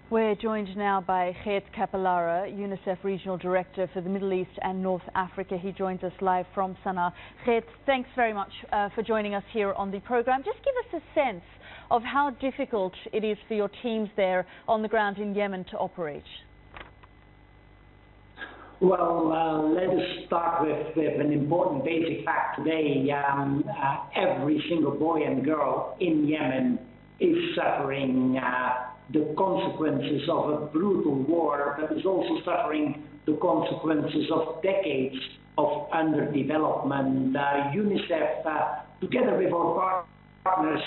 We're joined now by Geert Capellara, UNICEF Regional Director for the Middle East and North Africa. He joins us live from Sana'a. Geert, thanks very much for joining us here on the program. Just give us a sense of how difficult it is for your teams there on the ground in Yemen to operate. Well, let us start with an important basic fact today. Every single boy and girl in Yemen is suffering the consequences of a brutal war, but is also suffering the consequences of decades of underdevelopment. UNICEF, together with our partners,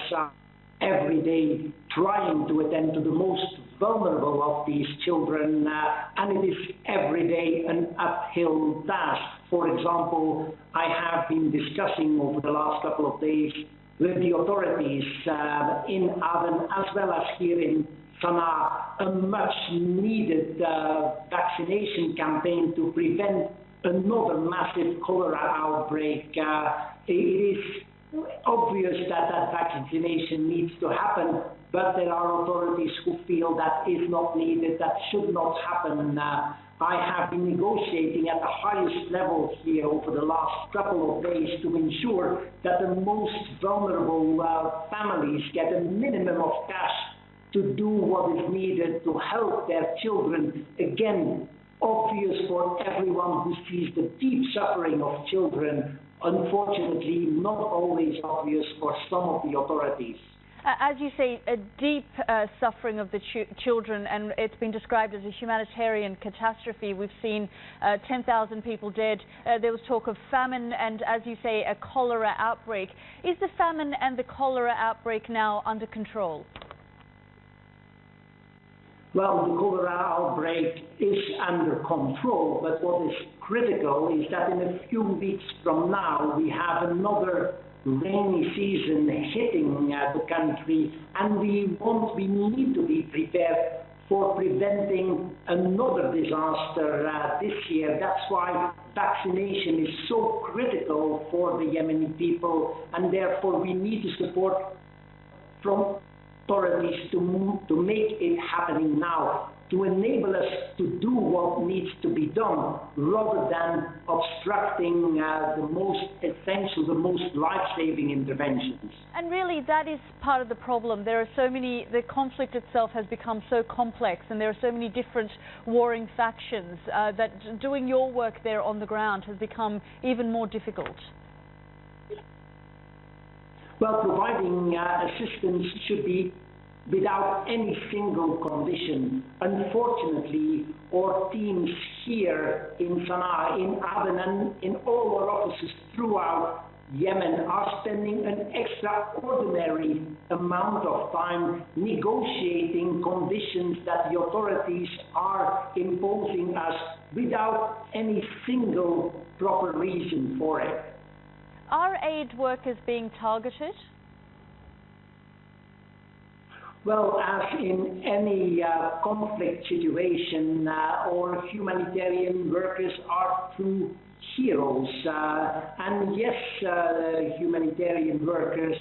every day trying to attend to the most vulnerable of these children, and it is every day an uphill task. For example, I have been discussing over the last couple of days with the authorities in Aden as well as here in Sana'a, a much needed vaccination campaign to prevent another massive cholera outbreak. It is obvious that vaccination needs to happen, but there are authorities who feel that is not needed, that should not happen. I have been negotiating at the highest level here over the last couple of days to ensure that the most vulnerable families get a minimum of cash to do what is needed to help their children. Again, obvious for everyone who sees the deep suffering of children. Unfortunately, not always obvious for some of the authorities. As you say, a deep suffering of the children, and it's been described as a humanitarian catastrophe. We've seen 10,000 people dead. There was talk of famine and, as you say, a cholera outbreak. Is the famine and the cholera outbreak now under control? Well, the cholera outbreak is under control, but what is critical is that in a few weeks from now we have another rainy season hitting the country, and we need to be prepared for preventing another disaster this year. That's why vaccination is so critical for the Yemeni people, and therefore we need to support from authorities to make it happening now, to enable us to do what needs to be done, rather than obstructing the most essential, the most life-saving interventions. And really, that is part of the problem. There are so many, the conflict itself has become so complex, and there are so many different warring factions that doing your work there on the ground has become even more difficult. Well, providing assistance should be without any single condition. Unfortunately, our teams here in Sana'a, in Aden, and in all our offices throughout Yemen are spending an extraordinary amount of time negotiating conditions that the authorities are imposing us without any single proper reason for it. Are aid workers being targeted? Well, as in any conflict situation, our humanitarian workers are true heroes. And yes, humanitarian workers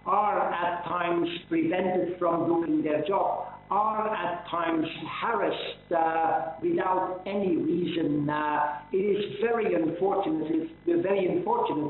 are at times prevented from doing their job, are at times harassed without any reason. It is very unfortunate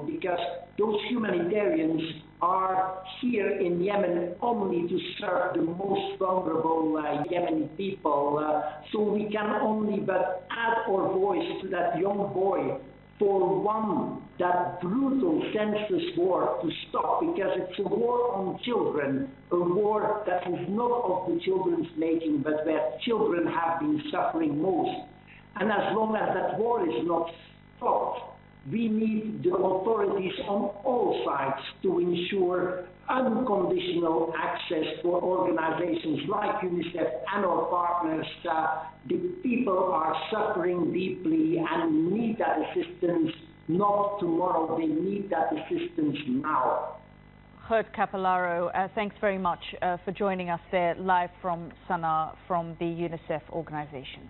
because those humanitarians are here in Yemen only to serve the most vulnerable Yemeni people. So we can only but add our voice to that young boy for one, that brutal, senseless war to stop, because it's a war on children, a war that is not of the children's making, but where children have been suffering most. And as long as that war is not stopped, we need the authorities on all sides to ensure unconditional access for organizations like UNICEF and our partners. The people are suffering deeply and need that assistance not tomorrow, they need that assistance now. Geert Capellara, thanks very much for joining us there live from Sana'a, from the UNICEF organization.